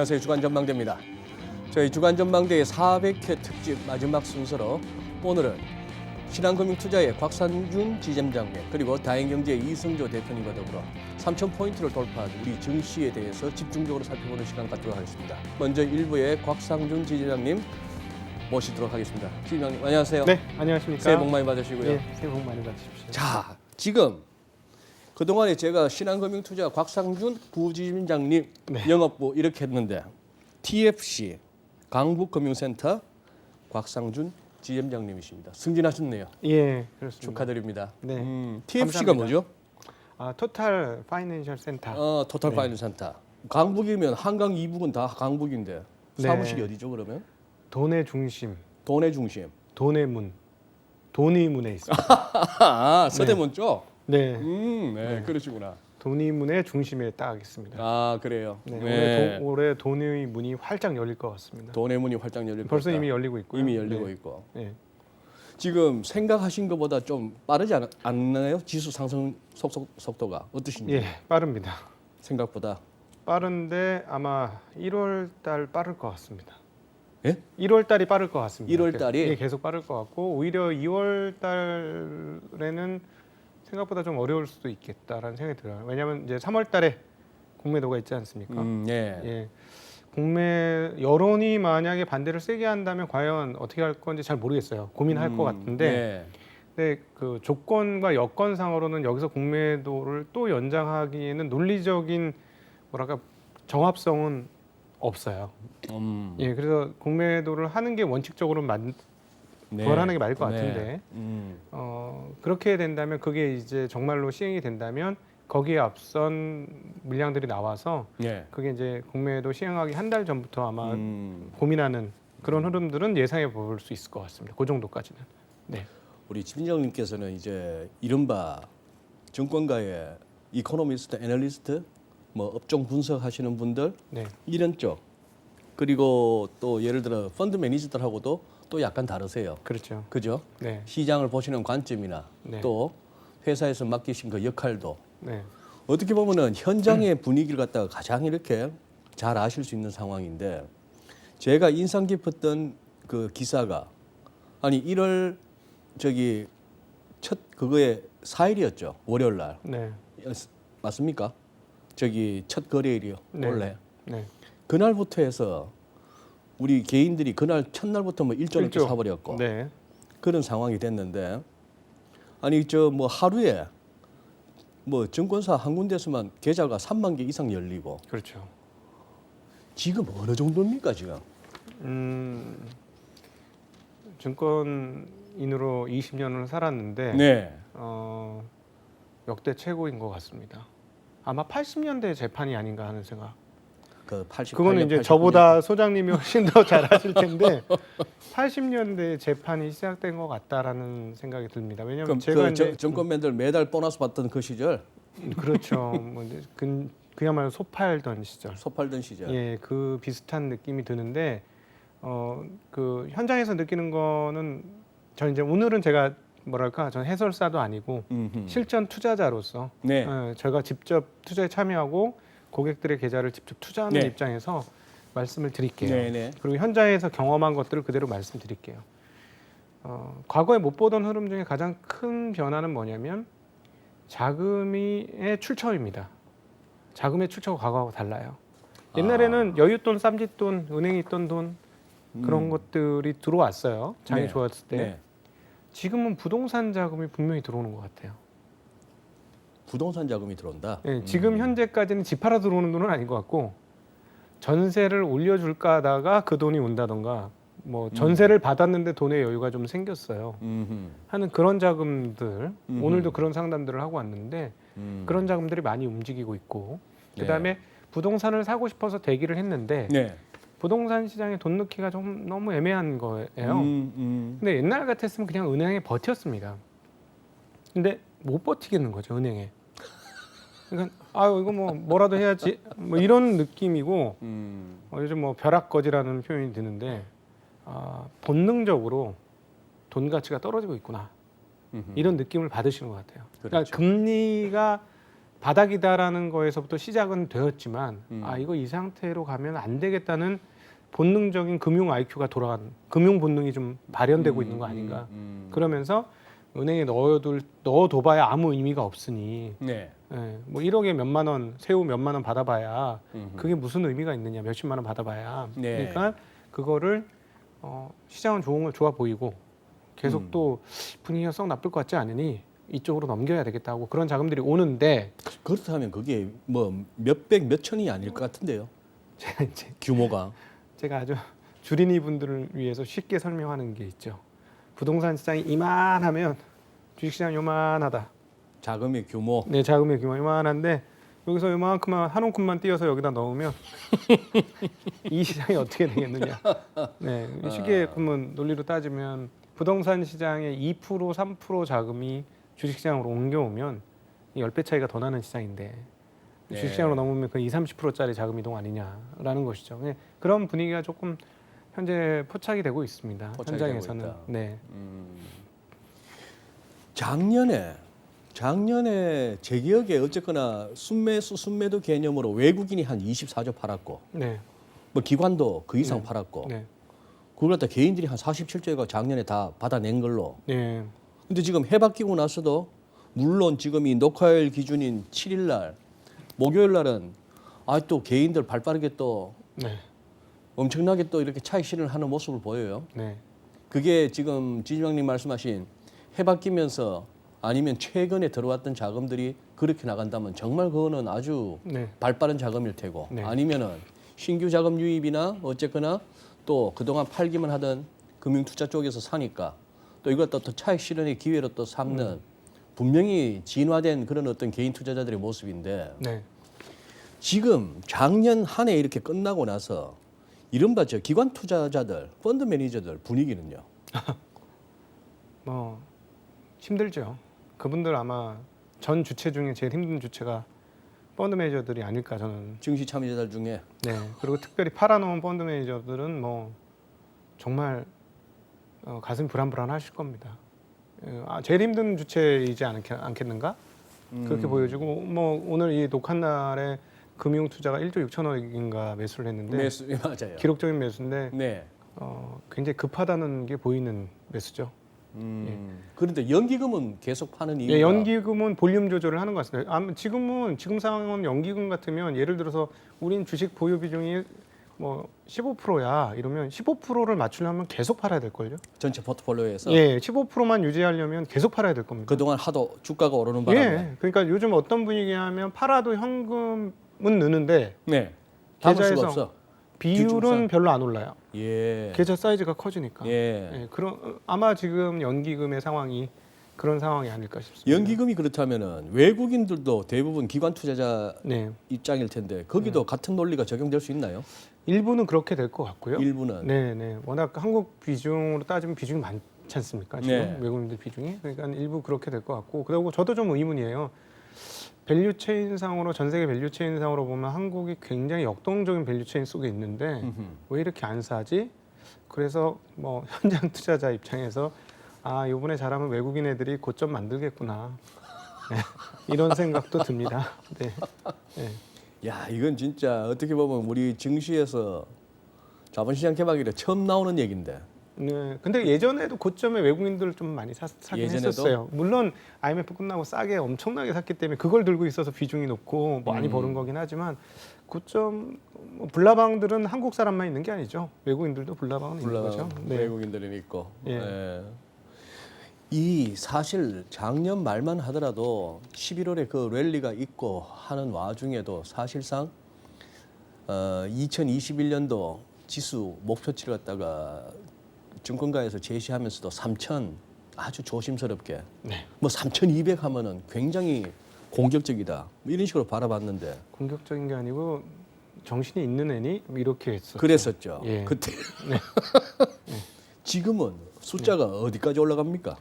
안녕하세요. 주간전망대입니다. 저희 주간전망대의 400회 특집 마지막 순서로 오늘은 신한금융투자의 곽상준 지점장님 그리고 다행경제의 이승조 대표님과 더불어 3,000포인트를 돌파한 우리 증시에 대해서 집중적으로 살펴보는 시간 갖도록 하겠습니다. 먼저 1부의 곽상준 지점장님 모시도록 하겠습니다. 지점장님 안녕하세요. 네, 안녕하십니까. 새해 복 많이 받으시고요. 네, 새해 복 많이 받으십시오. 자, 지금 그동안에 제가 신한금융투자 곽상준 부지점장님 영업부 이렇게 했는데 TFC 강북금융센터 곽상준 지점장님이십니다. 승진하셨네요. 예, 그렇습니다. 축하드립니다. 네, TFC가 감사합니다. 뭐죠? 토탈 파이낸셜 센터. 토탈 파이낸셜 센터. 강북이면 한강 이북은 다 강북인데 네. 사무실이 어디죠 그러면? 돈의 중심, 돈의 중심. 돈의 문, 돈의 문에 있습니다. 서대문 쪽? 네, 네, 그러시구나. 돈의 문의 중심에 딱 있습니다. 아, 그래요. 네, 올해 돈의 문이 활짝 열릴 것 같습니다. 돈의 문이 활짝 열릴 것 벌써 같다. 이미 열리고 있고요. 이미 열리고 네. 있고. 네. 지금 생각하신 것보다 좀 빠르지 않나요? 지수 상승 속도가 어떠신지? 예, 빠릅니다. 생각보다. 빠른데 아마 1월 달 빠를 것 같습니다. 예? 1월 달이 빠를 것 같습니다. 1월 달이? 예, 계속 빠를 것 같고 오히려 2월 달에는 생각보다 좀 어려울 수도 있겠다라는 생각이 들어요. 왜냐하면 이제 3월 달에 공매도가 있지 않습니까? 예. 예. 공매 여론이 만약에 반대를 세게 한다면 과연 어떻게 할 건지 잘 모르겠어요. 고민할 것 같은데. 예. 근데 그 조건과 여건상으로는 여기서 공매도를 또 연장하기에는 논리적인 뭐랄까 정합성은 없어요. 예, 그래서 공매도를 하는 게 원칙적으로 네. 그걸 하는 게 맞을 것 같은데 네. 그렇게 된다면 그게 이제 정말로 시행이 된다면 거기에 앞선 물량들이 나와서 예. 그게 이제 공매도 시행하기 한 달 전부터 아마 음. 고민하는 그런 흐름들은 예상해 볼 수 있을 것 같습니다. 그 정도까지는. 네. 우리 지점장님께서는 이제 이른바 증권가의 이코노미스트, 애널리스트, 뭐 업종 분석하시는 분들 네. 이런 쪽 그리고 또 예를 들어 펀드 매니저들하고도 또 약간 다르세요. 그렇죠. 그죠? 네. 시장을 보시는 관점이나 네. 또 회사에서 맡기신 그 역할도 네. 어떻게 보면은 현장의 분위기를 갖다가 가장 이렇게 잘 아실 수 있는 상황인데 제가 인상 깊었던 그 기사가 아니 1월 첫 그거에 4일이었죠. 월요일 날. 네. 맞습니까? 첫 거래일이요. 네. 원래. 네. 그날부터 해서 우리 개인들이 그날 첫날부터 뭐 일조를 일조. 사버렸고 네. 그런 상황이 됐는데 아니 뭐 하루에 뭐 증권사 한 군데서만 계좌가 3만 개 이상 열리고 그렇죠. 지금 어느 정도입니까 지금? 증권인으로 20년을 살았는데 네. 역대 최고인 것 같습니다. 아마 80년대 재판이 아닌가 하는 생각. 그 88년, 그거는 이제 89년. 저보다 소장님이 훨씬 더 잘 아실 텐데 80년대 재판이 시작된 것 같다라는 생각이 듭니다. 왜냐하면 그럼 제가 그 이제 증권맨들 매달 보너스 받던 그 시절, 그렇죠. 뭐 이제 그야말로 소팔던 시절. 소 팔던 시절. 예, 그 비슷한 느낌이 드는데 그 현장에서 느끼는 거는 저 이제 오늘은 제가 뭐랄까 전 해설사도 아니고 음흠. 실전 투자자로서 네. 제가 직접 투자에 참여하고 고객들의 계좌를 직접 투자하는 네. 입장에서 말씀을 드릴게요. 네네. 그리고 현장에서 경험한 것들을 그대로 말씀드릴게요. 과거에 못 보던 흐름 중에 가장 큰 변화는 뭐냐면 자금의 출처입니다. 자금의 출처가 과거하고 달라요. 옛날에는 여윳돈, 쌈짓돈, 은행에 있던 돈 그런 것들이 들어왔어요. 장이 네. 좋았을 때. 네. 지금은 부동산 자금이 분명히 들어오는 것 같아요. 부동산 자금이 들어온다. 예, 지금 현재까지는 집 팔아 들어오는 돈은 아닌 것 같고 전세를 올려줄까 하다가 그 돈이 온다던가 뭐 전세를 받았는데 돈의 여유가 좀 생겼어요. 하는 그런 자금들 오늘도 그런 상담들을 하고 왔는데 그런 자금들이 많이 움직이고 있고 그다음에 부동산을 사고 싶어서 대기를 했는데 네. 부동산 시장에 돈 넣기가 좀 너무 애매한 거예요. 근데 옛날 같았으면 그냥 은행에 버텼습니다. 근데 못 버티겠는 거죠, 은행에. 그러니까 이거 뭐라도 해야지 뭐 이런 느낌이고 요즘 뭐 벼락거지라는 표현이 드는데 본능적으로 돈 가치가 떨어지고 있구나 이런 느낌을 받으시는 것 같아요. 그러니까 그렇죠. 금리가 바닥이다라는 거에서부터 시작은 되었지만 이거 이 상태로 가면 안 되겠다는 본능적인 금융 IQ가 돌아가는 금융 본능이 좀 발현되고 있는 거 아닌가. 그러면서 은행에 넣어둬봐야 아무 의미가 없으니 네. 뭐 1억에 몇만 원, 세후 몇만 원 받아봐야 그게 무슨 의미가 있느냐, 몇십만 원 받아봐야. 네. 그러니까 그거를 시장은 좋아 보이고 계속 또 분위기가 썩 나쁠 것 같지 않으니 이쪽으로 넘겨야 되겠다 하고 그런 자금들이 오는데 그렇다면 그게 뭐 몇백 몇천이 아닐 것 같은데요. 제가 이제 규모가. 제가 아주 주린이 분들을 위해서 쉽게 설명하는 게 있죠. 부동산 시장이 이만하면 주식시장 요만하다. 자금의 규모. 네, 자금의 규모 요만한데 여기서 요만큼만 한 움큼만 띄어서 여기다 넣으면 이 시장이 어떻게 되겠느냐. 네, 쉽게 보면 논리로 따지면 부동산 시장의 2% 3% 자금이 주식시장으로 옮겨오면 10배 차이가 더 나는 시장인데 네. 주식시장으로 넘으면 그 20-30%짜리 자금 이동 아니냐라는 것이죠. 네, 그런 분위기가 조금 현재 포착이 되고 있습니다. 포착이 현장에서는. 되고 있다. 네. 작년에 제 기억에 어쨌거나 순매수 순매도 개념으로 외국인이 한 24조 팔았고 네. 뭐 기관도 그 이상 네. 팔았고 네. 그걸 갖다 개인들이 한 47조가 작년에 다 받아낸 걸로. 네. 근데 지금 해바뀌고 나서도 물론 지금 이 녹화일 기준인 7일 날 목요일 날은 또 개인들 발빠르게 또 네. 엄청나게 또 이렇게 차익 실현을 하는 모습을 보여요. 네. 그게 지금 지주장님 말씀하신 해바뀌면서 아니면 최근에 들어왔던 자금들이 그렇게 나간다면 정말 그거는 아주 네. 발빠른 자금일 테고 네. 아니면은 신규 자금 유입이나 어쨌거나 또 그동안 팔기만 하던 금융투자 쪽에서 사니까 또 이걸 또 차익 실현의 기회로 또 삼는 분명히 진화된 그런 어떤 개인 투자자들의 모습인데 네. 지금 작년 한 해 이렇게 끝나고 나서 이른바 저 기관 투자자들, 펀드 매니저들 분위기는요. 뭐 힘들죠. 그분들 아마 전 주체 중에 제일 힘든 주체가 펀드 매니저들이 아닐까 저는. 증시 참여자들 중에 네. 그리고 특별히 팔아놓은 펀드 매니저들은 뭐 정말 가슴이 불안불안하실 겁니다. 제일 힘든 주체이지 않겠는가? 그렇게 보여지고 뭐 오늘 이 녹화 날에 금융 투자가 1조 6천억인가 매수를 했는데 매수 맞아요. 기록적인 매수인데 네. 굉장히 급하다는 게 보이는 매수죠. 그런데 연기금은 계속 파는 이유가 예, 연기금은 볼륨 조절을 하는 것 같습니다. 지금 상황은 연기금 같으면 예를 들어서 우린 주식 보유 비중이 뭐 15%야 이러면 15%를 맞추려면 계속 팔아야 될 걸요. 전체 포트폴리오에서 예, 15%만 유지하려면 계속 팔아야 될 겁니다. 그동안 하도 주가가 오르는 바람에 예, 그러니까 요즘 어떤 분위기냐면 팔아도 현금은 느는데 네. 담을 수가 계좌에서 없어. 비율은 규중상. 별로 안 올라요. 예. 계좌 사이즈가 커지니까. 예. 예, 아마 지금 연기금의 상황이 그런 상황이 아닐까 싶습니다. 연기금이 그렇다면은 외국인들도 대부분 기관 투자자 네, 입장일 텐데 거기도 같은 논리가 적용될 수 있나요? 일부는 그렇게 될 것 같고요. 일부는 네, 네. 워낙 한국 비중으로 따지면 비중이 많지 않습니까? 지금 네. 외국인들 비중이. 그러니까 일부 그렇게 될 것 같고. 그리고 저도 좀 의문이에요. 밸류 체인상으로 전 세계 밸류 체인상으로 보면 한국이 굉장히 역동적인 밸류 체인 속에 있는데 왜 이렇게 안 사지? 그래서 뭐 현장 투자자 입장에서 이번에 잘하면 외국인 애들이 고점 만들겠구나. 네, 이런 생각도 듭니다. 네. 네. 야 이건 진짜 어떻게 보면 우리 증시에서 자본시장 개방일에 처음 나오는 얘기인데 네. 근데 예전에도 고점에 외국인들 좀 많이 사긴 예전에도? 했었어요. 물론 IMF 끝나고 싸게 엄청나게 샀기 때문에 그걸 들고 있어서 비중이 높고 많이 버는 거긴 하지만 고점 불나방들은 한국 사람만 있는 게 아니죠. 외국인들도 불나방은 있는 거죠. 네. 외국인들은 있고. 예. 예. 이 사실 작년 말만 하더라도 11월에 그 랠리가 있고 하는 와중에도 사실상 2021년도 지수 목표치를 갖다가 증권가에서 제시하면서도 3,000 아주 조심스럽게 네. 뭐 3,200 하면은 굉장히 공격적이다 뭐 이런 식으로 바라봤는데 공격적인 게 아니고 정신이 있는 애니 이렇게 했었죠. 그랬었죠. 예. 그때 네. 지금은 숫자가 어디까지 올라갑니까?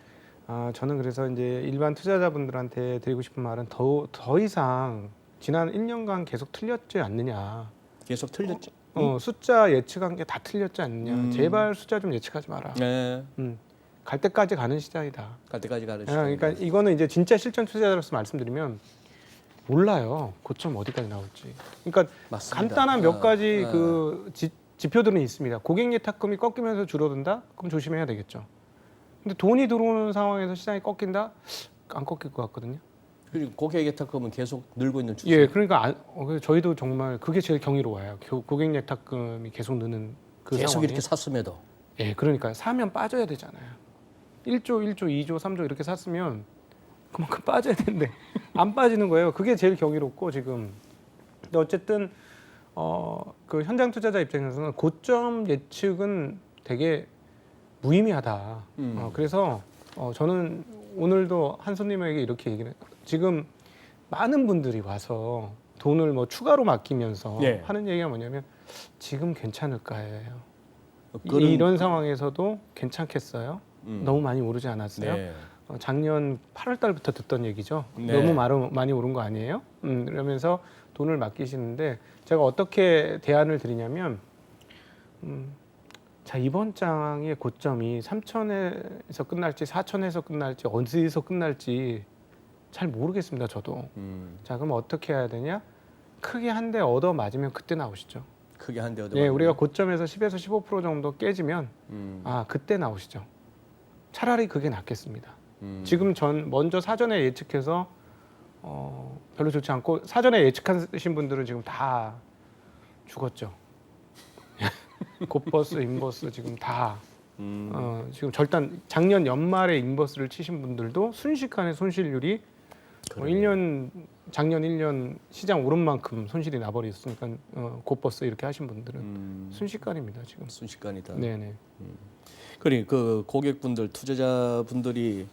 저는 그래서 이제 일반 투자자분들한테 드리고 싶은 말은 더 이상 지난 1년간 계속 틀렸지 않느냐. 계속 틀렸죠. 숫자 예측한 게 다 틀렸지 않느냐. 제발 숫자 좀 예측하지 마라. 네. 갈 때까지 가는 시장이다. 갈 때까지 가는 그러니까 이거는 이제 진짜 실전 투자자로서 말씀드리면 몰라요. 고점 어디까지 나올지. 그러니까 맞습니다. 간단한 몇 가지 아. 그 지표들은 있습니다. 고객 예탁금이 꺾이면서 줄어든다? 그럼 조심해야 되겠죠. 근데 돈이 들어오는 상황에서 시장이 꺾인다? 안 꺾일 것 같거든요. 그리고 고객 예탁금은 계속 늘고 있는 추세. 예, 그러니까 그래서 저희도 정말 그게 제일 경이로워요. 고객 예탁금이 계속 느는 그 계속 상황이. 이렇게 샀음에도. 예, 그러니까 사면 빠져야 되잖아요. 1조, 2조, 3조 이렇게 샀으면 그만큼 빠져야 되는데 안 빠지는 거예요. 그게 제일 경이롭고 지금. 근데 어쨌든 그 현장 투자자 입장에서는 고점 예측은 되게 무의미하다. 그래서 저는 오늘도 한 손님에게 이렇게 얘기를 해요. 지금 많은 분들이 와서 돈을 뭐 추가로 맡기면서 예. 하는 얘기가 뭐냐면 지금 괜찮을까예요. 그런- 이런 상황에서도 괜찮겠어요? 너무 많이 오르지 않았어요? 네. 작년 8월 달부터 듣던 얘기죠. 네. 너무 많이 오른 거 아니에요? 그러면서 돈을 맡기시는데 제가 어떻게 대안을 드리냐면 자, 이번 장의 고점이 3천에서 끝날지 4천에서 끝날지 어디서 끝날지 잘 모르겠습니다. 저도. 자, 그럼 어떻게 해야 되냐? 크게 한 대 얻어 맞으면 그때 나오시죠. 크게 한 대 얻어. 네, 우리가 고점에서 10에서 15% 정도 깨지면 그때 나오시죠. 차라리 그게 낫겠습니다. 지금 먼저 사전에 예측해서 별로 좋지 않고 사전에 예측하신 분들은 지금 다 죽었죠. 곧버스, 인버스 지금 다 지금 절단 작년 연말에 인버스를 치신 분들도 순식간에 손실률이 작년 1년 시장 오른 만큼 손실이 나버렸으니까 곧버스 이렇게 하신 분들은 순식간입니다 지금. 순식간이다. 네네. 그러니까 그 고객분들, 투자자분들이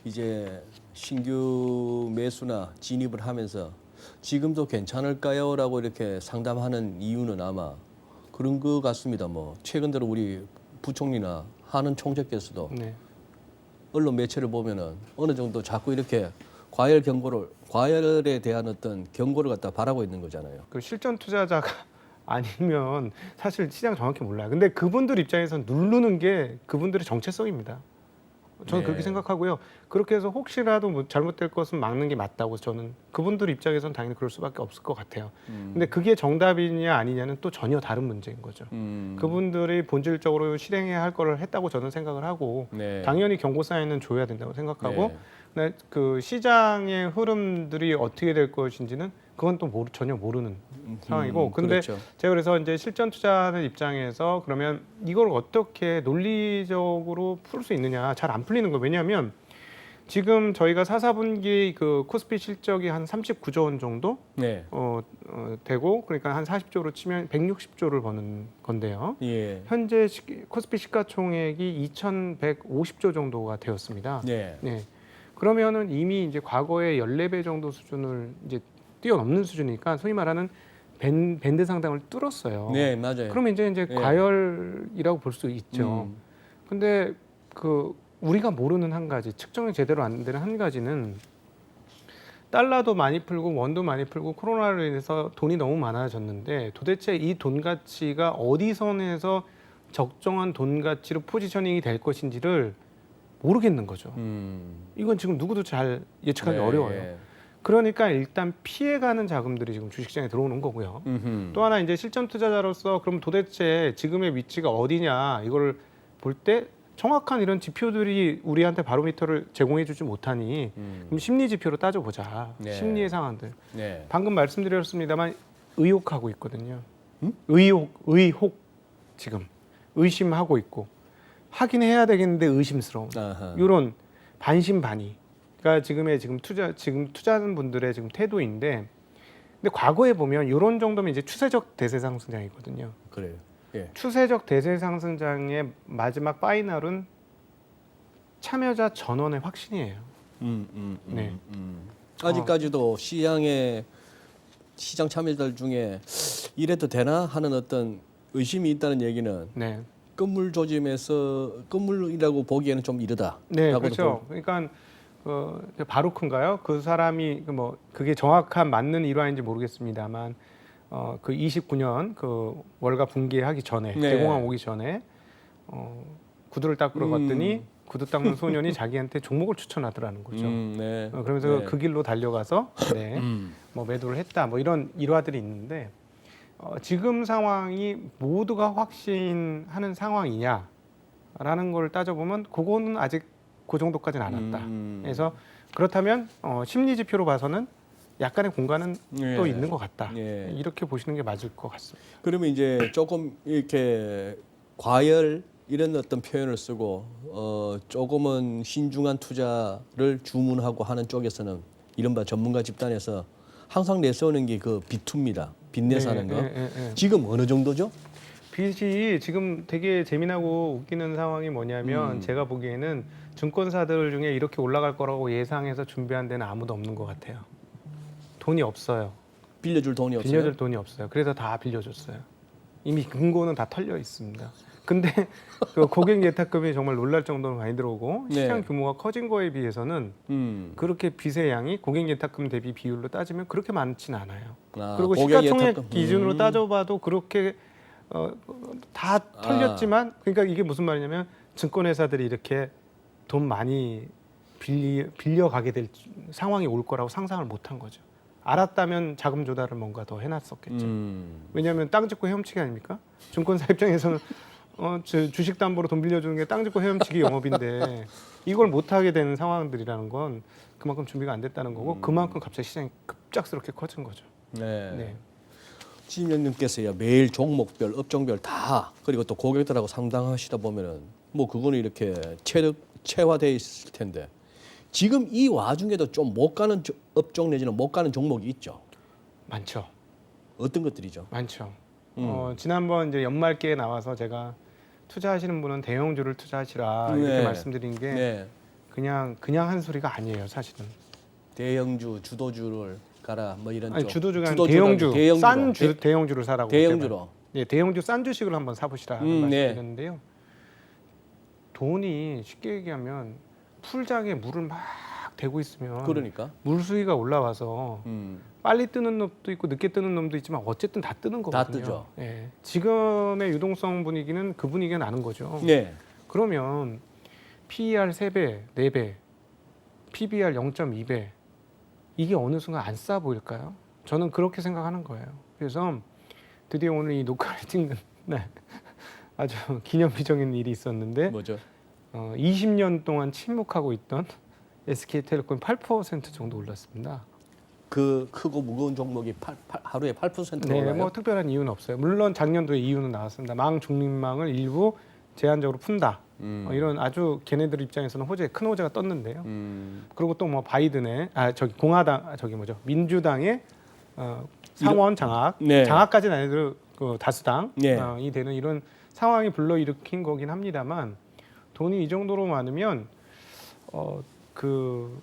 이제 신규 매수나 진입을 하면서 지금도 괜찮을까요?라고 이렇게 상담하는 이유는 아마 그런 것 같습니다. 뭐 최근 들어 우리 부총리나 하는 총재께서도 네. 언론 매체를 보면은 어느 정도 자꾸 이렇게 과열에 대한 어떤 경고를 갖다 바라고 있는 거잖아요. 그 실전 투자자가 아니면 사실 시장 정확히 몰라요. 근데 그분들 입장에서 누르는 게 그분들의 정체성입니다. 저는 네. 그렇게 생각하고요. 그렇게 해서 혹시라도 뭐 잘못될 것은 막는 게 맞다고 저는 그분들 입장에서는 당연히 그럴 수밖에 없을 것 같아요. 근데 그게 정답이냐 아니냐는 또 전혀 다른 문제인 거죠. 그분들이 본질적으로 실행해야 할 거를 했다고 저는 생각을 하고 네. 당연히 경고 사인은 줘야 된다고 생각하고 네. 근데 그 시장의 흐름들이 어떻게 될 것인지는 그건 또 전혀 모르는 상황이고 근데 그렇죠. 제가 그래서 이제 실전 투자하는 입장에서 그러면 이걸 어떻게 논리적으로 풀 수 있느냐 잘 안 풀리는 거예요. 왜냐하면 지금 저희가 4, 4분기 그 코스피 실적이 한 39조 원 정도 네. 되고 그러니까 한 40조로 치면 160조를 버는 건데요. 예. 현재 코스피 시가총액이 2,150조 정도가 되었습니다. 네. 네. 그러면은 이미 이제 과거의 14배 정도 수준을 이제 뛰어넘는 수준이니까 소위 말하는 밴드 상당을 뚫었어요. 네, 맞아요. 그러면 이제 네. 과열이라고 볼 수 있죠. 근데 그 우리가 모르는 한 가지, 측정이 제대로 안 되는 한 가지는 달러도 많이 풀고 원도 많이 풀고 코로나로 인해서 돈이 너무 많아졌는데 도대체 이 돈 가치가 어디 선에서 적정한 돈 가치로 포지셔닝이 될 것인지를 모르겠는 거죠. 이건 지금 누구도 잘 예측하기 네. 어려워요. 그러니까 일단 피해가는 자금들이 지금 주식시장에 들어오는 거고요. 또 하나 이제 실전 투자자로서 그럼 도대체 지금의 위치가 어디냐 이걸 볼 때 정확한 이런 지표들이 우리한테 바로미터를 제공해주지 못하니 그럼 심리 지표로 따져보자. 네. 심리의 상황들. 네. 방금 말씀드렸습니다만 의혹하고 있거든요. 의혹 지금 의심하고 있고 확인해야 되겠는데 의심스러운 아하. 이런 반신반의가 지금 투자하는 분들의 지금 태도인데 근데 과거에 보면 이런 정도면 이제 추세적 대세 상승장이거든요. 그래요. 예. 추세적 대세 상승장의 마지막 파이널은 참여자 전원의 확신이에요. 네. 아직까지도 시장 참여자들 중에 이래도 되나 하는 어떤 의심이 있다는 얘기는 네, 건물 조짐에서 건물이라고 보기에는 좀 이르다. 네, 그렇죠. 그러니까 바루크인가요? 그 사람이 그게 정확한 맞는 일화인지 모르겠습니다만 그 29년 그 월가 붕괴하기 전에 네. 대공황 오기 전에 구두를 닦으러 갔더니 구두 닦는 소년이 자기한테 종목을 추천하더라는 거죠. 네. 그러면서 네. 그 길로 달려가서 네, 뭐 매도를 했다. 뭐 이런 일화들이 있는데 지금 상황이 모두가 확신하는 상황이냐라는 걸 따져보면 그거는 아직 그 정도까지는 안 왔다. 그래서 그렇다면 심리 지표로 봐서는 약간의 공간은 예. 또 있는 것 같다. 예. 이렇게 보시는 게 맞을 것 같습니다. 그러면 이제 조금 이렇게 과열 이런 어떤 표현을 쓰고 조금은 신중한 투자를 주문하고 하는 쪽에서는 이른바 전문가 집단에서 항상 내세우는 게 그 B2입니다. 빚내서 하는 거. 지금 어느 정도죠? 빚이 지금 되게 재미나고 웃기는 상황이 뭐냐면 제가 보기에는 증권사들 중에 이렇게 올라갈 거라고 예상해서 준비한 데는 아무도 없는 것 같아요. 돈이 없어요. 빌려줄 돈이 없어요? 빌려줄 돈이 없어요. 그래서 다 빌려줬어요. 이미 금고는 다 털려 있습니다. 근데 그 고객 예탁금이 정말 놀랄 정도로 많이 들어오고 시장 네. 규모가 커진 거에 비해서는 그렇게 빚의 양이 고객 예탁금 대비 비율로 따지면 그렇게 많지는 않아요. 그리고 고객 시가총액 예탁금. 기준으로 따져봐도 그렇게 다 털렸지만 그러니까 이게 무슨 말이냐면 증권회사들이 이렇게 돈 많이 빌려가게 될 상황이 올 거라고 상상을 못한 거죠. 알았다면 자금 조달을 뭔가 더 해놨었겠죠. 왜냐하면 땅 짓고 헤엄치기 아닙니까? 증권사 입장에서는 주식 담보로 돈 빌려주는 게 땅 짓고 헤엄치기 영업인데 이걸 못하게 되는 상황들이라는 건 그만큼 준비가 안 됐다는 거고 그만큼 갑자기 시장이 급작스럽게 커진 거죠. 네. 네. 지임장님께서요 매일 종목별, 업종별 다 그리고 또 고객들하고 상담하시다 보면은 뭐 그거는 이렇게 체화돼 있을 텐데 지금 이 와중에도 좀 못 가는 업종 내지는 못 가는 종목이 있죠. 많죠. 어떤 것들이죠? 많죠. 지난번 이제 연말기에 나와서 제가 투자하시는 분은 대형주를 투자하시라 이렇게 네. 말씀드린 게 네. 그냥 한 소리가 아니에요, 사실은. 대형주, 주도주를 가라 뭐 이런 아니 쪽. 주도주가 아니라 대형주, 싼 대형주를 사라고. 대형주로. 네, 대형주 싼 주식을 한번 사보시라는 네. 말씀드렸는데요. 돈이 쉽게 얘기하면 풀장에 물을 막 대고 있으면 그러니까. 물 수위가 올라와서 빨리 뜨는 놈도 있고 늦게 뜨는 놈도 있지만 어쨌든 다 뜨는 다 거거든요. 뜨죠. 예. 지금의 유동성 분위기는 그 분위기가 나는 거죠. 네. 그러면 PER 3배, 4배, PBR 0.2배 이게 어느 순간 안 싸 보일까요? 저는 그렇게 생각하는 거예요. 그래서 드디어 오늘 이 녹화를 찍는 날 아주 기념비적인 일이 있었는데 뭐죠? 20년 동안 침묵하고 있던 SK텔레콤이 8% 정도 올랐습니다. 그 크고 무거운 종목이 하루에 8%로 네, 올라요? 뭐 특별한 이유는 없어요. 물론 작년도에 이유는 나왔습니다. 망 중립망을 일부 제한적으로 푼다. 이런 아주 걔네들 입장에서는 큰 호재가 떴는데요. 그리고 또 뭐 바이든의 공화당 민주당의 상원 장악, 네. 장악까지는 아니더라도 그 다수당이 네. 되는 이런 상황이 불러일으킨 거긴 합니다만 돈이 이 정도로 많으면 그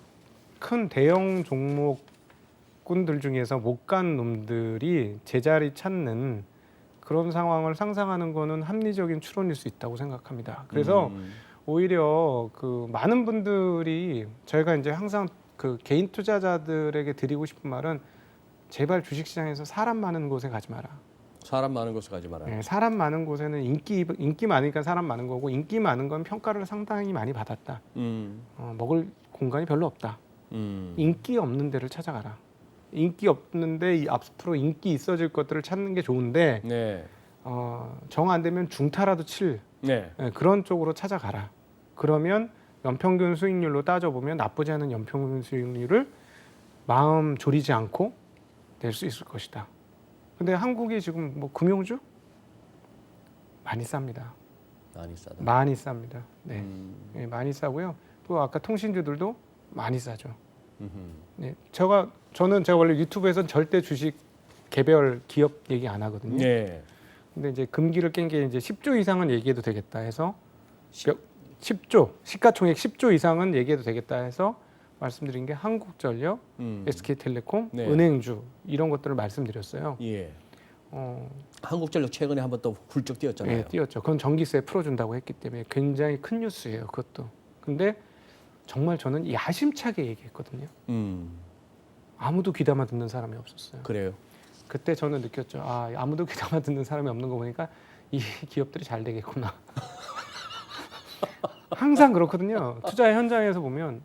큰 대형 종목군들 중에서 못 간 놈들이 제자리 찾는 그런 상황을 상상하는 거는 합리적인 추론일 수 있다고 생각합니다. 그래서 오히려 그 많은 분들이 저희가 이제 항상 그 개인 투자자들에게 드리고 싶은 말은 제발 주식시장에서 사람 많은 곳에 가지 마라. 사람 많은 곳에 가지 마라. 네, 사람 많은 곳에는 인기 많으니까 사람 많은 거고 인기 많은 건 평가를 상당히 많이 받았다. 먹을 공간이 별로 없다. 인기 없는 데를 찾아가라. 인기 없는데 앞으로 인기 있어질 것들을 찾는 게 좋은데 네. 정 안 되면 중타라도 칠 네. 그런 쪽으로 찾아가라. 그러면 연평균 수익률로 따져보면 나쁘지 않은 연평균 수익률을 마음 졸이지 않고 낼 수 있을 것이다. 근데 한국이 지금 뭐 금융주 많이 쌉니다. 많이 싸다. 많이 쌉니다. 네. 네, 많이 싸고요. 또 아까 통신주들도 많이 싸죠. 네, 저는 원래 유튜브에서는 절대 주식 개별 기업 얘기 안 하거든요. 네. 근데 이제 금기를 깬 게 이제 10조 이상은 얘기해도 되겠다 해서 10조 시가총액 10조 이상은 얘기해도 되겠다 해서 말씀드린 게 한국전력, SK텔레콤, 네. 은행주 이런 것들을 말씀드렸어요. 예. 한국전력 최근에 한번 또 훌쩍 뛰었잖아요. 네, 뛰었죠. 그건 전기세 풀어준다고 했기 때문에 굉장히 큰 뉴스예요. 그것도. 근데 정말 저는 야심차게 얘기했거든요. 아무도 귀담아 듣는 사람이 없었어요. 그래요. 그때 저는 느꼈죠. 아무도 귀담아 듣는 사람이 없는 거 보니까 이 기업들이 잘 되겠구나. 항상 그렇거든요. 투자 현장에서 보면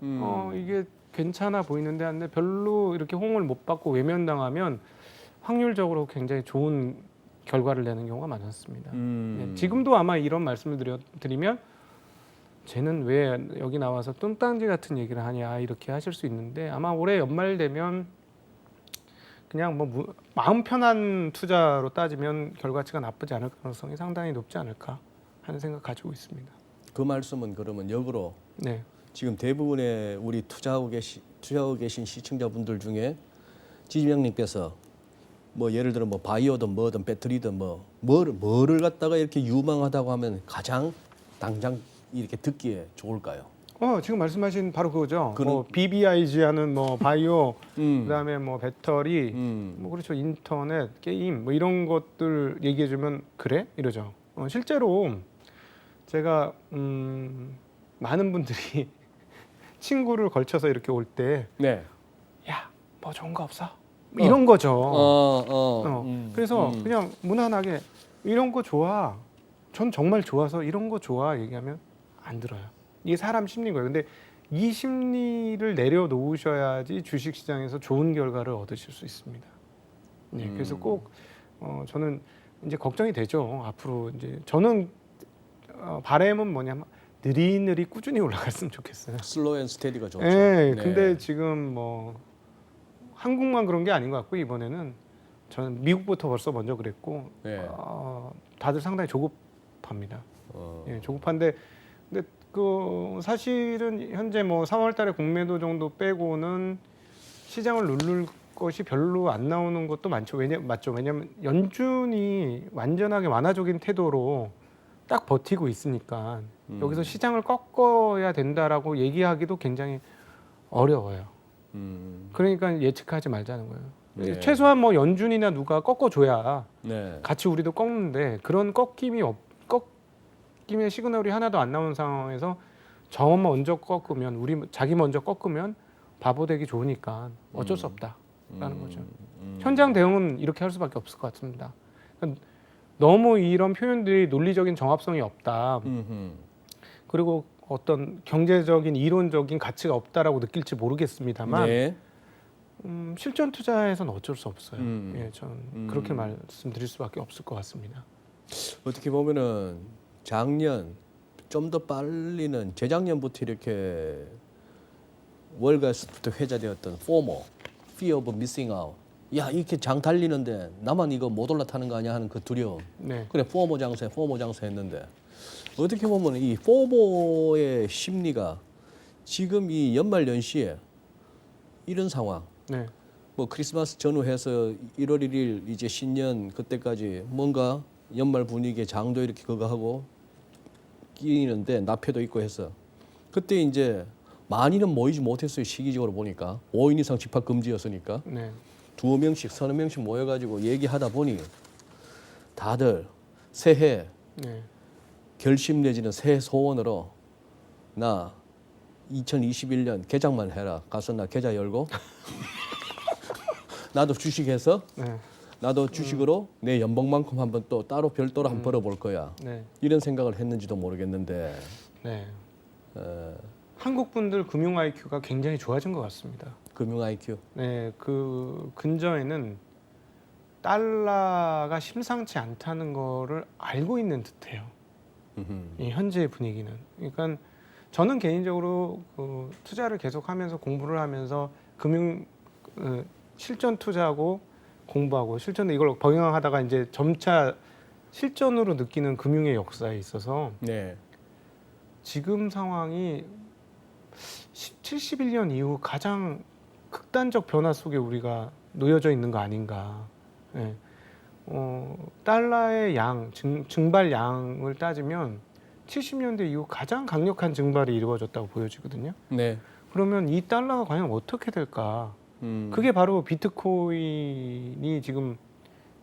이게 괜찮아 보이는데 한데 별로 이렇게 호응을 못 받고 외면당하면 확률적으로 굉장히 좋은 결과를 내는 경우가 많았습니다. 네, 지금도 아마 이런 말씀을 드리면 쟤는 왜 여기 나와서 뚱딴지 같은 얘기를 하냐 이렇게 하실 수 있는데 아마 올해 연말 되면 그냥 뭐 마음 편한 투자로 따지면 결과치가 나쁘지 않을 가능성이 상당히 높지 않을까 하는 생각 가지고 있습니다. 그 말씀은 그러면 역으로 네, 지금 대부분의 우리 투자하고 계신 시청자분들 중에 지점장님께서 뭐 예를 들어 뭐 바이오든 뭐든 배터리든 뭐를 갖다가 이렇게 유망하다고 하면 가장 당장 이렇게 듣기에 좋을까요? 지금 말씀하신 바로 그거죠. 그런- 뭐 BBIG 하는 뭐 바이오, 그다음에 뭐 배터리, 음. 뭐 그렇죠. 인터넷, 게임 뭐 이런 것들 얘기해 주면 그래? 이러죠. 실제로 제가 많은 분들이 친구를 걸쳐서 이렇게 올 때 네. 야, 뭐 좋은 거 없어? 이런 거죠. 그래서 음. 그냥 무난하게 이런 거 좋아. 전 정말 좋아서 이런 거 좋아 얘기하면 안 들어요. 이게 사람 심리인 거예요. 근데 이 심리를 내려놓으셔야지 주식시장에서 좋은 결과를 얻으실 수 있습니다. 네, 그래서 꼭 저는 이제 걱정이 되죠. 앞으로 이제 저는 바람은 뭐냐면 느릿느릿 꾸준히 올라갔으면 좋겠어요. 슬로우 앤 스테디가 좋죠. 네, 근데 지금 뭐 한국만 그런 게 아닌 것 같고 이번에는 저는 미국부터 벌써 먼저 그랬고 네. 다들 상당히 조급합니다. 어. 예, 조급한데 근데 그 사실은 현재 뭐 3월달에 공매도 정도 빼고는 시장을 누를 것이 별로 안 나오는 것도 맞죠. 왜냐면 연준이 완전하게 완화적인 태도로 딱 버티고 있으니까 여기서 시장을 꺾어야 된다라고 얘기하기도 굉장히 어려워요. 그러니까 예측하지 말자는 거예요. 네. 최소한 뭐 연준이나 누가 꺾어줘야 네. 같이 우리도 꺾는데 그런 꺾임의 시그널이 하나도 안 나오는 상황에서 저 먼저 꺾으면 자기 먼저 꺾으면 바보 되기 좋으니까 어쩔 수 없다라는 거죠. 현장 대응은 이렇게 할 수밖에 없을 것 같습니다. 그러니까 너무 이런 표현들이 논리적인 정합성이 없다. 그리고 어떤 경제적인 이론적인 가치가 없다라고 느낄지 모르겠습니다만 네. 실전 투자에서는 어쩔 수 없어요. 예, 저는 그렇게 말씀드릴 수밖에 없을 것 같습니다. 어떻게 보면은 작년 좀 더 빨리는 재작년부터 이렇게 월가스부터 회자되었던 FOMO, Fear of Missing Out. 야, 이렇게 장 달리는데 나만 이거 못 올라타는 거 아니야 하는 그 두려움. 네, 그래 FOMO 장세 했는데 어떻게 보면 이 FOMO의 심리가 지금 이 연말 연시에 이런 상황. 네, 뭐 크리스마스 전후해서 1월 1일 이제 신년 그때까지 뭔가 연말 분위기에 장도 이렇게 그거 하고 끼는데 나표도 있고 해서 그때 이제 많이는 모이지 못했어요. 시기적으로 보니까 5인 이상 집합 금지였으니까 네, 2명씩 서너 명씩 모여가지고 얘기하다 보니 다들 새해 네. 결심 내지는 새해 소원으로 나 2021년 개장만 해라. 가서 나 계좌 열고 나도 주식해서 네, 나도 주식으로 내 연봉만큼 한번 또 따로 별도로 한번 벌어볼 거야. 네, 이런 생각을 했는지도 모르겠는데 네. 한국 분들 금융 IQ가 굉장히 좋아진 것 같습니다. 금융 IQ. 네, 그 근저에는 달러가 심상치 않다는 거를 알고 있는 듯해요. 이 현재의 분위기는. 그러니까 저는 개인적으로 그 투자를 계속하면서 공부를 하면서 금융 실전 투자하고 공부하고 실전 이걸 병행하다가 이제 점차 실전으로 느끼는 금융의 역사에 있어서 네. 지금 상황이 71년 이후 가장 극단적 변화 속에 우리가 놓여져 있는 거 아닌가. 네. 달러의 증발 양을 따지면 70년대 이후 가장 강력한 증발이 이루어졌다고 보여지거든요. 네. 그러면 이 달러가 과연 어떻게 될까? 그게 바로 비트코인이 지금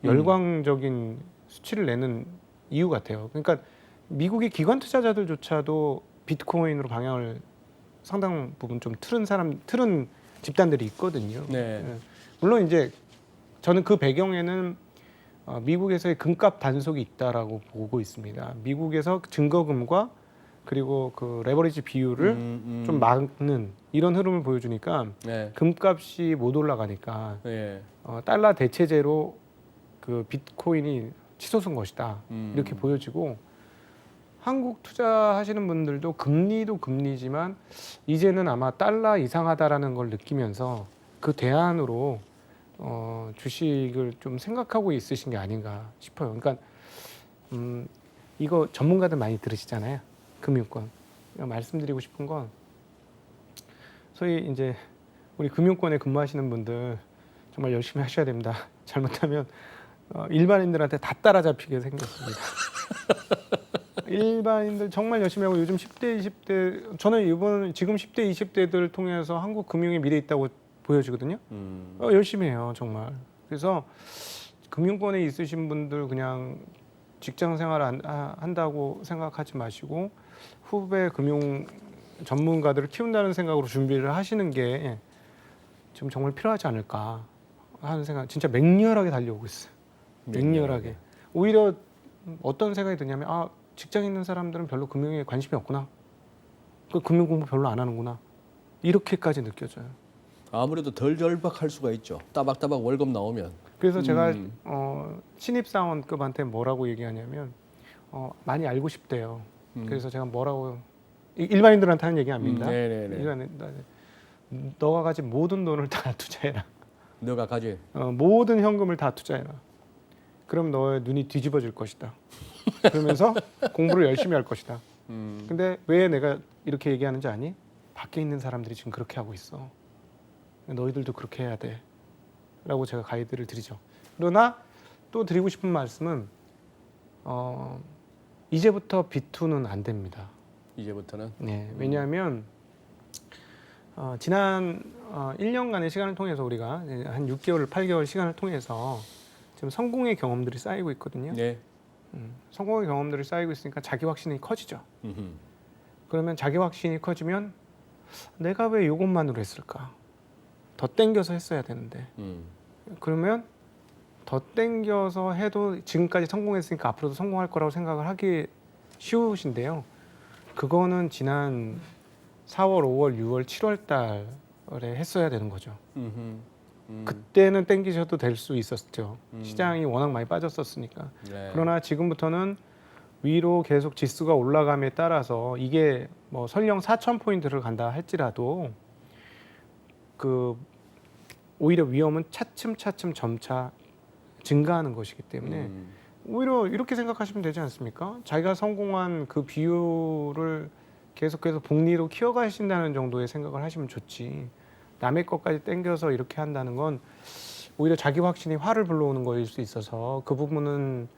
열광적인 수치를 내는 이유 같아요. 그러니까 미국의 기관 투자자들조차도 비트코인으로 방향을 상당 부분 좀 틀은 집단들이 있거든요. 네. 예. 물론 이제 저는 그 배경에는 미국에서의 금값 단속이 있다라고 보고 있습니다. 미국에서 증거금과 그리고 그 레버리지 비율을 좀 막는 이런 흐름을 보여주니까 네. 금값이 못 올라가니까 예. 달러 대체제로 그 비트코인이 치솟은 것이다 이렇게 보여지고 한국 투자하시는 분들도 금리도 금리지만 이제는 아마 달러 이상하다라는 걸 느끼면서 그 대안으로 주식을 좀 생각하고 있으신 게 아닌가 싶어요. 그러니까 이거 전문가들 많이 들으시잖아요. 금융권. 말씀드리고 싶은 건 소위 이제 우리 금융권에 근무하시는 분들 정말 열심히 하셔야 됩니다. 잘못하면 일반인들한테 다 따라잡히게 생겼습니다. 일반인들 정말 열심히 하고 요즘 10대, 20대 저는 지금 10대, 20대들 통해서 한국 금융에 미래 있다고 보여지거든요. 열심히 해요, 정말. 그래서 금융권에 있으신 분들 그냥 직장 생활 한다고 생각하지 마시고 후배 금융 전문가들을 키운다는 생각으로 준비를 하시는 게 지금 정말 필요하지 않을까 하는 생각. 진짜 맹렬하게 달려오고 있어요. 맹렬하게. 오히려 어떤 생각이 드냐면 직장 있는 사람들은 별로 금융에 관심이 없구나. 그 금융 공부 별로 안 하는구나. 이렇게까지 느껴져요. 아무래도 덜 절박할 수가 있죠. 따박따박 월급 나오면. 그래서 제가 신입사원급한테 뭐라고 얘기하냐면 많이 알고 싶대요. 그래서 제가 뭐라고 일반인들한테 하는 얘기 아닙니다. 너가 가진 모든 돈을 다 투자해라. 너가 가진 모든 현금을 다 투자해라. 그럼 너의 눈이 뒤집어질 것이다. 그러면서 공부를 열심히 할 것이다. 근데 왜 내가 이렇게 얘기하는지 아니? 밖에 있는 사람들이 지금 그렇게 하고 있어. 너희들도 그렇게 해야 돼. 라고 제가 가이드를 드리죠. 그러나 또 드리고 싶은 말씀은 이제부터 비투는 안 됩니다. 이제부터는? 네, 왜냐하면 지난 1년간의 시간을 통해서 우리가 한 6개월, 8개월 시간을 통해서 지금 성공의 경험들이 쌓이고 있거든요. 네. 성공의 경험들이 쌓이고 있으니까 자기 확신이 커지죠. 그러면 자기 확신이 커지면 내가 왜 이것만으로 했을까? 더 땡겨서 했어야 되는데. 그러면 더 땡겨서 해도 지금까지 성공했으니까 앞으로도 성공할 거라고 생각을 하기 쉬우신데요. 그거는 지난 4월, 5월, 6월, 7월 달에 했어야 되는 거죠. 그때는 땡기셔도 될 수 있었죠. 시장이 워낙 많이 빠졌었으니까. 네. 그러나 지금부터는 위로 계속 지수가 올라감에 따라서 이게 뭐 설령 4,000포인트를 간다 할지라도 그 오히려 위험은 차츰차츰 점차 증가하는 것이기 때문에 오히려 이렇게 생각하시면 되지 않습니까? 자기가 성공한 그 비율을 계속해서 복리로 키워가신다는 정도의 생각을 하시면 좋지. 남의 것까지 땡겨서 이렇게 한다는 건 오히려 자기 확신이 화를 불러오는 거일 수 있어서 그 부분은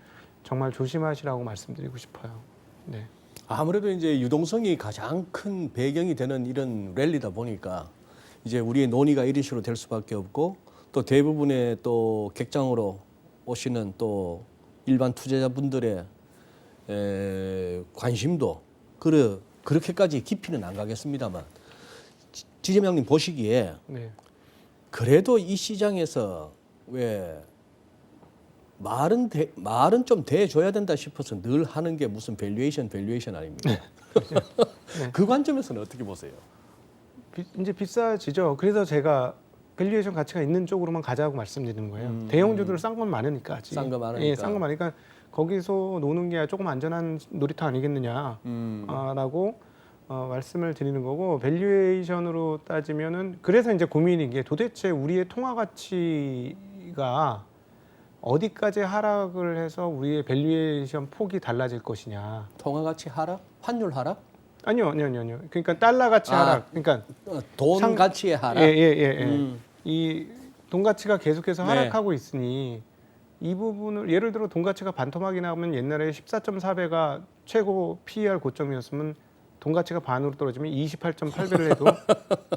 정말 조심하시라고 말씀드리고 싶어요. 네. 아무래도 이제 유동성이 가장 큰 배경이 되는 이런 랠리다 보니까 이제 우리의 논의가 이런 식으로 될 수밖에 없고 또 대부분의 또 객장으로 오시는 또 일반 투자자분들의 관심도 그렇게까지 깊이는 안 가겠습니다만 지점장님 보시기에 네. 그래도 이 시장에서 왜 말은 좀 대줘야 된다 싶어서 늘 하는 게 무슨 밸류에이션 아닙니까? 네. 그 관점에서는 어떻게 보세요? 이제 비싸지죠. 그래서 제가 밸류에이션 가치가 있는 쪽으로만 가자고 말씀드리는 거예요. 대형주들 싼 건 많으니까. 아직. 싼 거 많으니까. 예, 싼 거 많으니까 거기서 노는 게 조금 안전한 놀이터 아니겠느냐라고 말씀을 드리는 거고 밸류에이션으로 따지면은 그래서 이제 고민인 게 도대체 우리의 통화 가치가 어디까지 하락을 해서 우리의 밸류에이션 폭이 달라질 것이냐. 통화 가치 하락? 환율 하락? 아니요. 그러니까 달러 가치 하락. 그러니까 돈 가치의 하락. 이 돈 가치가 계속해서 네. 하락하고 있으니 이 부분을 예를 들어 돈 가치가 반토막이 나면 옛날에 14.4배가 최고 PER 고점이었으면 돈 가치가 반으로 떨어지면 28.8배를 해도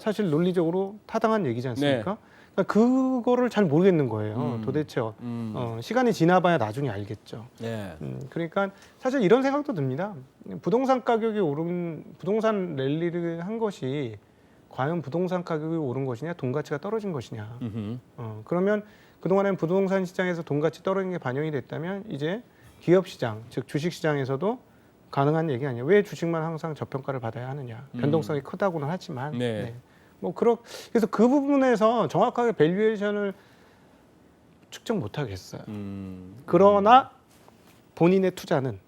사실 논리적으로 타당한 얘기지 않습니까? 네. 그러니까 그거를 잘 모르겠는 거예요. 도대체 시간이 지나봐야 나중에 알겠죠. 네. 그러니까 사실 이런 생각도 듭니다. 부동산 가격이 부동산 랠리를 한 것이 과연 부동산 가격이 오른 것이냐, 돈 가치가 떨어진 것이냐. 그러면 그동안엔 부동산 시장에서 돈 가치 떨어진 게 반영이 됐다면 이제 기업 시장, 즉 주식 시장에서도 가능한 얘기 아니에요. 왜 주식만 항상 저평가를 받아야 하느냐. 변동성이 크다고는 하지만 네. 뭐 그래서 그 부분에서 정확하게 밸류에이션을 측정 못 하겠어요. 그러나 본인의 투자는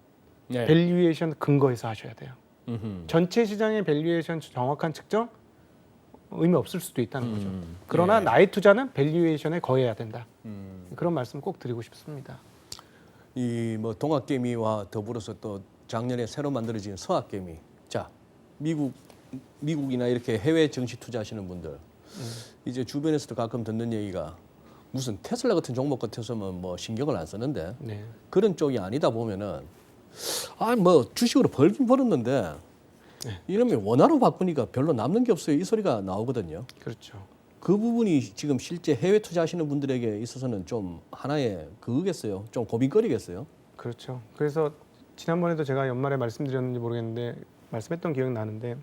네. 밸류에이션 근거에서 하셔야 돼요. 음흠. 전체 시장의 밸류에이션 정확한 측정 의미 없을 수도 있다는 거죠. 음. 그러나 네. 나의 투자는 밸류에이션에 거해야 된다. 그런 말씀 꼭 드리고 싶습니다. 이 뭐 동학개미와 더불어서 또 작년에 새로 만들어진 서학개미. 자, 미국이나 이렇게 해외 증시 투자하시는 분들 이제 주변에서도 가끔 듣는 얘기가 무슨 테슬라 같은 종목 같아서는 뭐 신경을 안 쓰는데 네. 그런 쪽이 아니다 보면은 뭐 주식으로 벌긴 벌었는데 이러면 원화로 바꾸니까 별로 남는 게 없어요. 이 소리가 나오거든요. 그렇죠. 그 부분이 지금 실제 해외 투자하시는 분들에게 있어서는 좀 하나의 그거겠어요. 좀 고민거리겠어요. 그렇죠. 그래서 지난번에도 제가 연말에 말씀드렸는지 모르겠는데 말씀했던 기억이 나는데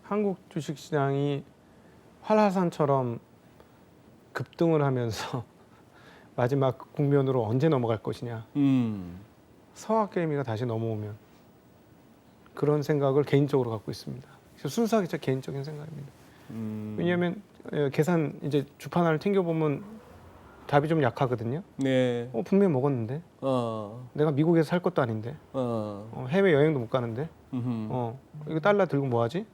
한국 주식시장이 활화산처럼 급등을 하면서 마지막 국면으로 언제 넘어갈 것이냐. 서학개미가 다시 넘어오면 그런 생각을 개인적으로 갖고 있습니다. 순수하게 제 개인적인 생각입니다. 왜냐하면 계산 이제 주판을 튕겨보면 답이 좀 약하거든요. 네. 분명히 먹었는데 내가 미국에서 살 것도 아닌데 해외 여행도 못 가는데 이거 달러 들고 뭐하지?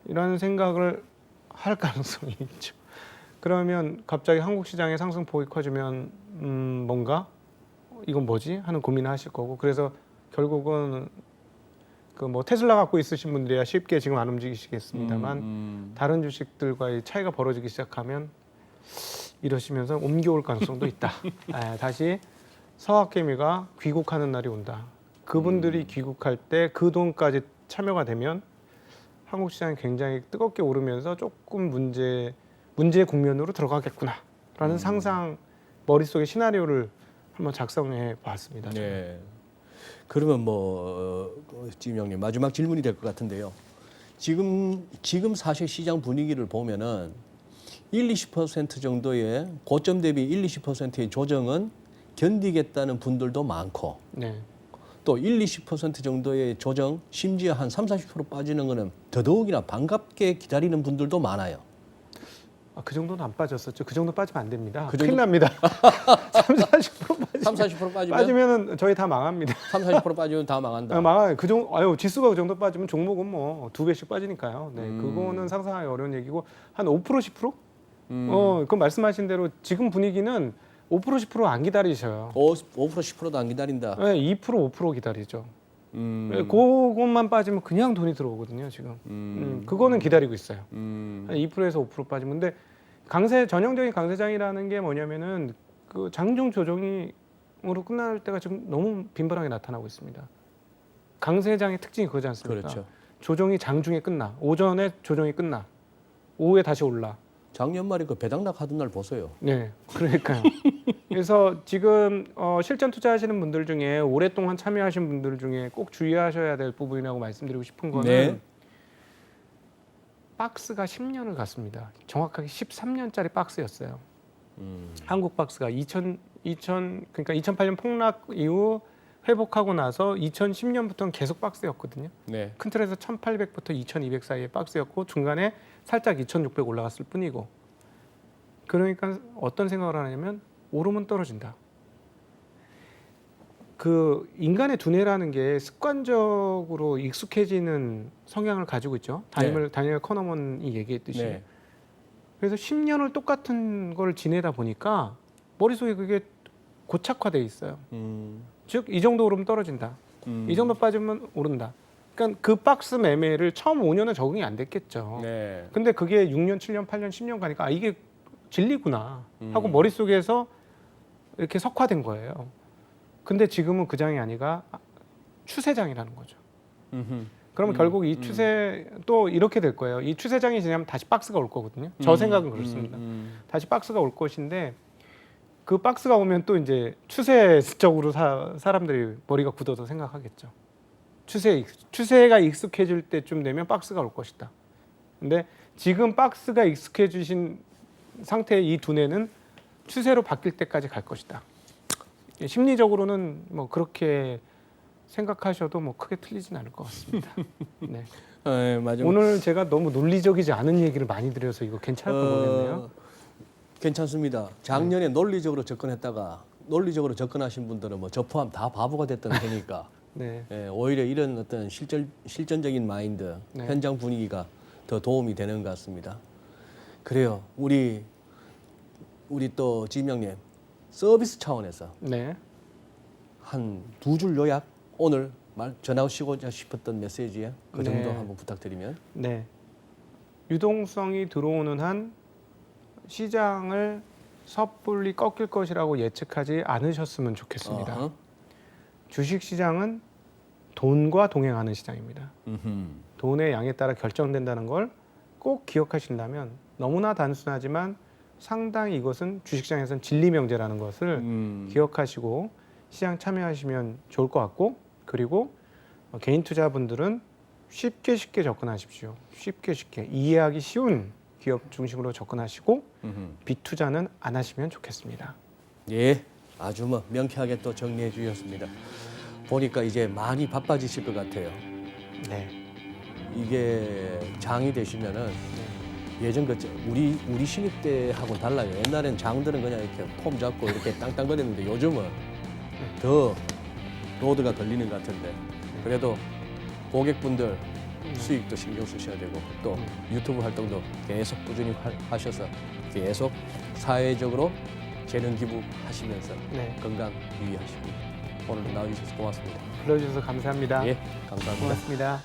이런 생각을 할 가능성이 있죠. 그러면 갑자기 한국 시장의 상승폭이 커지면 뭔가 이건 뭐지? 하는 고민을 하실 거고 그래서 결국은 그 뭐 테슬라 갖고 있으신 분들이야 쉽게 지금 안 움직이시겠습니다만 다른 주식들과의 차이가 벌어지기 시작하면 이러시면서 옮겨올 가능성도 있다. 다시 서학개미가 귀국하는 날이 온다. 그분들이 귀국할 때 그 돈까지 참여가 되면 한국 시장이 굉장히 뜨겁게 오르면서 조금 문제의 국면으로 들어가겠구나라는 상상 머릿속에 시나리오를 한번 작성해 봤습니다. 네. 그러면 지금 형님 마지막 질문이 될 것 같은데요. 지금 사실 시장 분위기를 보면은 20% 정도의 고점 대비 20%의 조정은 견디겠다는 분들도 많고 네. 또 20% 정도의 조정 심지어 한 30-40% 빠지는 거는 더더욱이나 반갑게 기다리는 분들도 많아요. 그 정도는 안 빠졌었죠. 그 정도 빠지면 안 됩니다. 그 큰일 납니다. 30-40% 빠지면 저희 다 망합니다. 30-40% 빠지면 다 망한다. 망아요. 지수가 그 정도 빠지면 종목은 뭐 2배씩 빠지니까요. 네, 그거는 상상하기 어려운 얘기고 한 5% 10%? 그 말씀하신 대로 지금 분위기는 5% 10%안 기다리셔요. 5% 10%도 안 기다린다. 네, 2% 5% 기다리죠. 그것만 빠지면 그냥 돈이 들어오거든요. 지금. 그거는 기다리고 있어요. 한 2%에서 5% 빠지면 근데 전형적인 강세장이라는 게 뭐냐면은 그 장중 조정으로 끝날 때가 지금 너무 빈번하게 나타나고 있습니다. 강세장의 특징이 그거지 않습니까? 그렇죠. 조정이 장중에 끝나. 오전에 조정이 끝나. 오후에 다시 올라. 작년 말에 그 배당락 하던 날 보세요. 네, 그러니까요. 그래서 지금 실전 투자하시는 분들 중에 오랫동안 참여하신 분들 중에 꼭 주의하셔야 될 부분이라고 말씀드리고 싶은 거는 네. 박스가 10년을 갔습니다. 정확하게 13년짜리 박스였어요. 한국 박스가 그러니까 2008년 폭락 이후 회복하고 나서 2010년부터는 계속 박스였거든요. 네. 큰 틀에서 1800부터 2200 사이의 박스였고 중간에 살짝 2600 올라갔을 뿐이고 그러니까 어떤 생각을 하냐면 오르면 떨어진다. 그 인간의 두뇌라는 게 습관적으로 익숙해지는 성향을 가지고 있죠. 다니엘 커너먼이 얘기했듯이. 네. 그래서 10년을 똑같은 걸 지내다 보니까 머릿속에 그게 고착화돼 있어요. 즉 이 정도 오르면 떨어진다. 이 정도 빠지면 오른다. 그러니까 그 박스 매매를 처음 5년은 적응이 안 됐겠죠. 네. 근데 그게 6년, 7년, 8년, 10년 가니까 이게 진리구나 하고 머릿속에서 이렇게 석화된 거예요. 근데 지금은 그 장이 아니라 추세장이라는 거죠. 그러면 결국 이 추세 또 이렇게 될 거예요. 이 추세장이 지나면 다시 박스가 올 거거든요. 저 생각은 그렇습니다. 다시 박스가 올 것인데 그 박스가 오면 또 이제 추세적으로 사람들이 머리가 굳어서 생각하겠죠. 추세가 익숙해질 때쯤 되면 박스가 올 것이다. 근데 지금 박스가 익숙해지신 상태의 이 두뇌는 추세로 바뀔 때까지 갈 것이다. 심리적으로는 뭐 그렇게 생각하셔도 뭐 크게 틀리진 않을 것 같습니다. 네. 맞아. 오늘 제가 너무 논리적이지 않은 얘기를 많이 드려서 이거 괜찮을까 모르겠네요. 괜찮습니다. 작년에 논리적으로 접근했다가 논리적으로 접근하신 분들은 뭐 저 포함 다 바보가 됐다는 거니까 네. 오히려 이런 어떤 실전적인 마인드, 네. 현장 분위기가 더 도움이 되는 것 같습니다. 그래요. 우리 또 지명님 서비스 차원에서 네. 한 두 줄 요약 오늘 전하시고자 싶었던 메시지에 그 정도 네. 한번 부탁드리면. 네. 유동성이 들어오는 한 시장을 섣불리 꺾일 것이라고 예측하지 않으셨으면 좋겠습니다. 어허. 주식 시장은 돈과 동행하는 시장입니다. 음흠. 돈의 양에 따라 결정된다는 걸 꼭 기억하신다면 너무나 단순하지만 상당히 이것은 주식시장에서는 진리명제라는 것을 기억하시고 시장 참여하시면 좋을 것 같고, 그리고 개인 투자분들은 쉽게 접근하십시오. 쉽게 이해하기 쉬운 기업 중심으로 접근하시고 빚투자는 안 하시면 좋겠습니다. 예, 아주 뭐 명쾌하게 또 정리해 주셨습니다. 보니까 이제 많이 바빠지실 것 같아요. 네. 이게 장이 되시면은 예전 우리 신입 때하고는 달라요. 옛날엔 장들은 그냥 이렇게 폼 잡고 이렇게 땅땅거렸는데 요즘은 더 로드가 걸리는 것 같은데, 그래도 고객분들 수익도 신경 쓰셔야 되고 또 유튜브 활동도 계속 꾸준히 하셔서 계속 사회적으로 재능 기부하시면서 네. 건강 유의하시고 오늘 나와주셔서 고맙습니다. 불러주셔서 감사합니다. 예, 감사합니다. 고맙습니다.